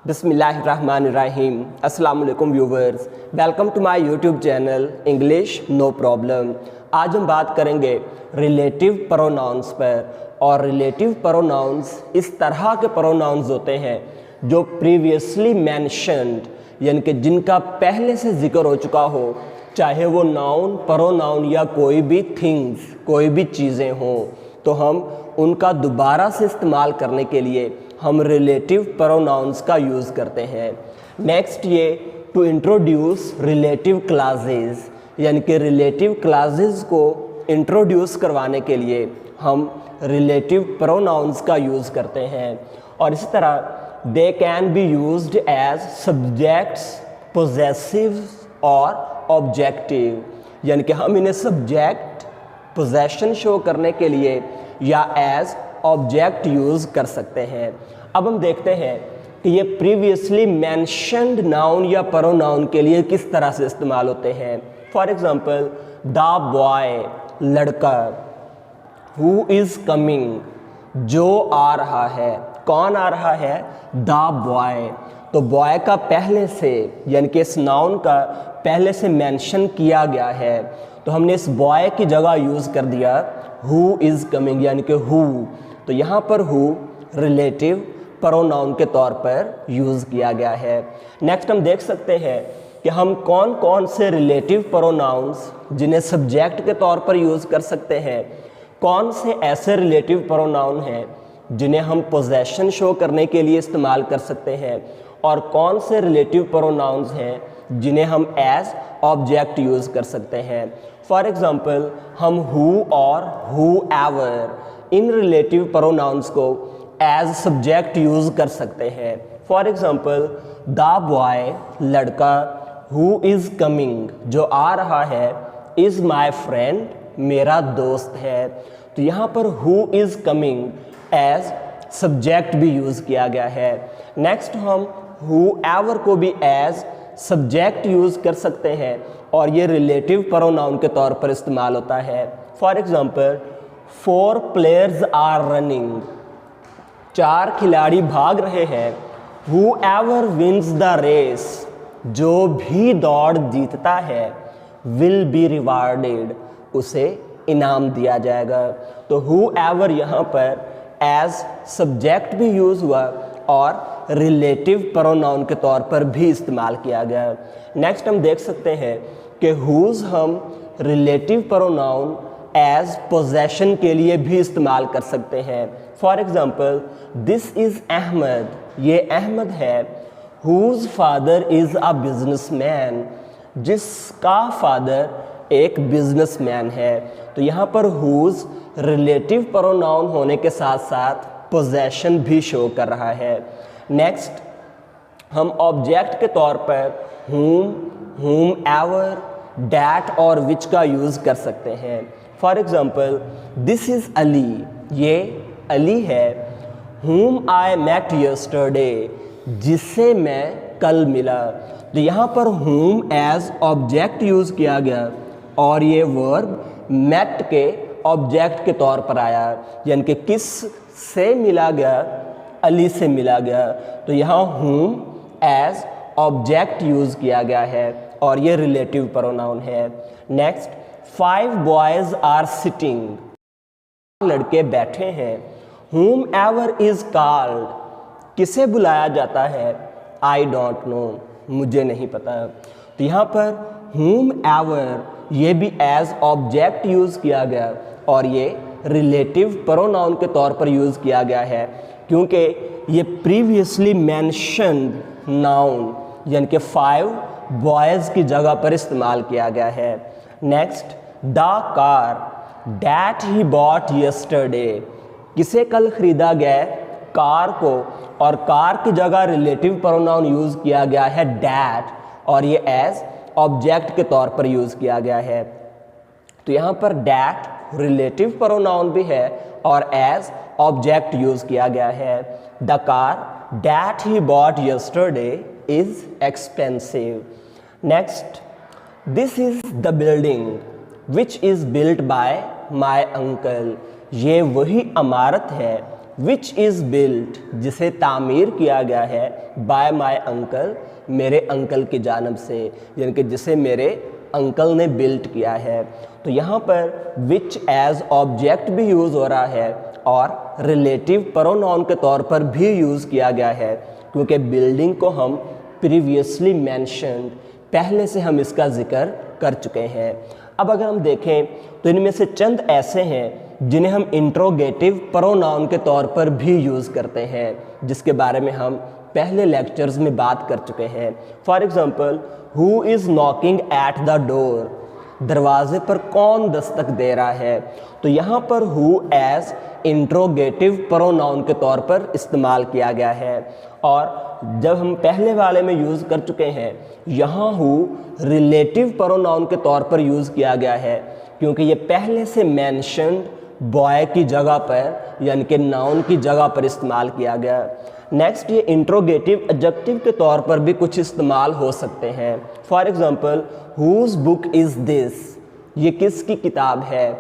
बिस्मिल्लाहिर्रहमानिर्रहीम। अस्सलाम वालेकुम viewers, welcome to my YouTube channel English no problem. आज हम बात करेंगे रिलेटिव प्रोनाउंस पर। और रिलेटिव प्रोनाउंस इस तरह के प्रोनाउंस होते हैं जो प्रीवियसली मेंशन्ड, यानी कि जिनका पहले से जिक्र हो चुका हो, चाहे वो नाउन, प्रोनाउन या कोई भी थिंग्स, कोई भी चीज़ें हों, तो हम उनका दोबारा से इस्तेमाल करने के लिए हम रिलेटिव प्रोनाउंस का यूज़ करते हैं। नेक्स्ट ये टू इंट्रोड्यूस रिलेटिव क्लासेस, यानी कि रिलेटिव क्लासेस को इंट्रोड्यूस करवाने के लिए हम रिलेटिव प्रोनाउंस का यूज़ करते हैं। और इसी तरह they can be used as subjects, possessives और ऑब्जेक्टिव, यानी कि हम इन्हें सब्जेक्ट, पोजेशन शो करने के लिए या एज ऑब्जेक्ट यूज़ कर सकते हैं। अब हम देखते हैं कि ये प्रीवियसली मेंशन्ड नाउन या प्रोनाउन के लिए किस तरह से इस्तेमाल होते हैं। फॉर एग्जांपल द बॉय, लड़का, हु इज़ कमिंग, जो आ रहा है। कौन आ रहा है? The boy. तो बॉय का पहले से, यानी कि इस नाउन का पहले से मेंशन किया गया है, तो हमने इस बॉय की जगह यूज़ कर दिया हु इज़ कमिंग, यानी कि हु। तो यहाँ पर हु रिलेटिव प्रोनाउन के तौर पर यूज़ किया गया है। नेक्स्ट हम देख सकते हैं कि हम कौन कौन से रिलेटिव प्रोनाउंस जिन्हें सब्जेक्ट के तौर पर यूज़ कर सकते हैं, कौन से ऐसे रिलेटिव प्रोनाउन हैं जिन्हें हम पोजेशन शो करने के लिए इस्तेमाल कर सकते हैं, और कौन से रिलेटिव प्रोनाउंस हैं जिन्हें हम एज ऑब्जेक्ट यूज़ कर सकते हैं। फॉर एग्ज़ाम्पल हम हु और who ever, in relative pronouns को एज सब्जेक्ट यूज़ कर सकते हैं। फॉर एग्ज़ाम्पल द बॉय, लड़का, हु इज़ कमिंग, जो आ रहा है, इज़ माई फ्रेंड, मेरा दोस्त है। तो यहाँ पर who is coming as subject भी यूज़ किया गया है। नेक्स्ट हम हु एवर को भी एज सब्जेक्ट यूज़ कर सकते हैं और ये रिलेटिव प्रोनाउन के तौर पर इस्तेमाल होता है। For example 4 players are running, 4 खिलाड़ी भाग रहे हैं। Whoever wins the race, जो भी दौड़ जीतता है, विल बी रिवार्डेड, उसे इनाम दिया जाएगा। तो हु एवर यहाँ पर एज सब्जेक्ट भी यूज़ हुआ और रिलेटिव प्रोनाउन के तौर पर भी इस्तेमाल किया गया। नेक्स्ट हम देख सकते हैं कि हुज़ हम रिलेटिव प्रोनाउन एज पोजेशन के लिए भी इस्तेमाल कर सकते हैं। For example this is Ahmed, ये अहमद है। Whose father is a businessman, जिसका फादर एक बिजनेसमैन है। तो यहाँ पर हुज़ रिलेटिव प्रोनाउन होने के साथ साथ पोजेशन भी शो कर रहा है। नेक्स्ट हम ऑब्जेक्ट के तौर पर whom, एवर, डैट और विच का यूज़ कर सकते हैं। For example this is Ali, ये अली है। whom आई मेट यस्टरडे, जिससे मैं कल मिला। तो यहाँ पर whom एज ऑब्जेक्ट यूज़ किया गया और ये वर्ब मेट के ऑब्जेक्ट के तौर पर आया, यानी कि किस से मिला गया? अली से मिला गया। तो यहाँ whom एज ऑब्जेक्ट यूज़ किया गया है और ये रिलेटिव प्रोनाउन है। नेक्स्ट 5 बॉयज़ आर सिटिंग, लड़के बैठे हैं। whom एवर इज़ कॉल्ड, किसे बुलाया जाता है? आई डोंट नो, मुझे नहीं पता। तो यहाँ पर whom एवर ये भी एज ऑब्जेक्ट यूज़ किया गया और ये रिलेटिव प्रोनाउन के तौर पर यूज़ किया गया है, क्योंकि ये प्रीवियसली मेंशन्ड नाउन, यानी कि 5 बॉयज़ की जगह पर इस्तेमाल किया गया है। Next the car that he bought yesterday, किसे कल ख़रीदा गया? कार को, और कार की जगह रिलेटिव प्रोनाउन यूज़ किया गया है डैट, और ये एज ऑब्जेक्ट के तौर पर यूज़ किया गया है। तो यहाँ पर डैट रिलेटिव प्रोनाउन भी है और एज ऑब्जेक्ट यूज़ किया गया है। The car that he bought yesterday is expensive. Next this is the building which is built by my uncle, ये वही इमारत है विच इज़ बिल्ट, जिसे तामीर किया गया है, बाय माय अंकल, मेरे अंकल की जानब से, यानी कि जिसे मेरे अंकल ने बिल्ट किया है। तो यहाँ पर विच एज ऑब्जेक्ट भी यूज़ हो रहा है और रिलेटिव प्रोनाउन के तौर पर भी यूज़ किया गया है, क्योंकि बिल्डिंग को हम प्रीवियसली मैंशनड, पहले से हम इसका जिक्र कर चुके हैं। अब अगर हम देखें तो इनमें से चंद ऐसे हैं जिन्हें हम इंट्रोगेटिव प्रोनाउन के तौर पर भी यूज़ करते हैं, जिसके बारे में हम पहले लेक्चर्स में बात कर चुके हैं। For example, who is knocking at the door, दरवाजे पर कौन दस्तक दे रहा है। तो यहाँ पर हु एज इंट्रोगेटिव प्रोनाउन के तौर पर इस्तेमाल किया गया है, और जब हम पहले वाले में यूज़ कर चुके हैं, यहाँ हु रिलेटिव प्रोनाउन के तौर पर यूज़ किया गया है, क्योंकि ये पहले से मेंशन्ड बॉय की जगह पर, यानी कि नाउन की जगह पर इस्तेमाल किया गया। नेक्स्ट, ये इंट्रोगेटिव एडजेक्टिव के तौर पर भी कुछ इस्तेमाल हो सकते हैं। For example, who's book is this, ये किसकी किताब है।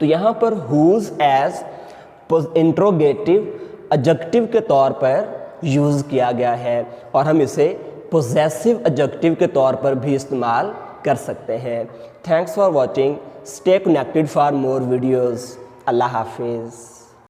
तो यहाँ पर हुज़ एज इंट्रोगेटिव एडजेक्टिव के तौर पर यूज़ किया गया है, और हम इसे पोजेसिव एडजेक्टिव के तौर पर भी इस्तेमाल कर सकते हैं। Thanks for watching, stay connected for more videos. Allah हाफिज़।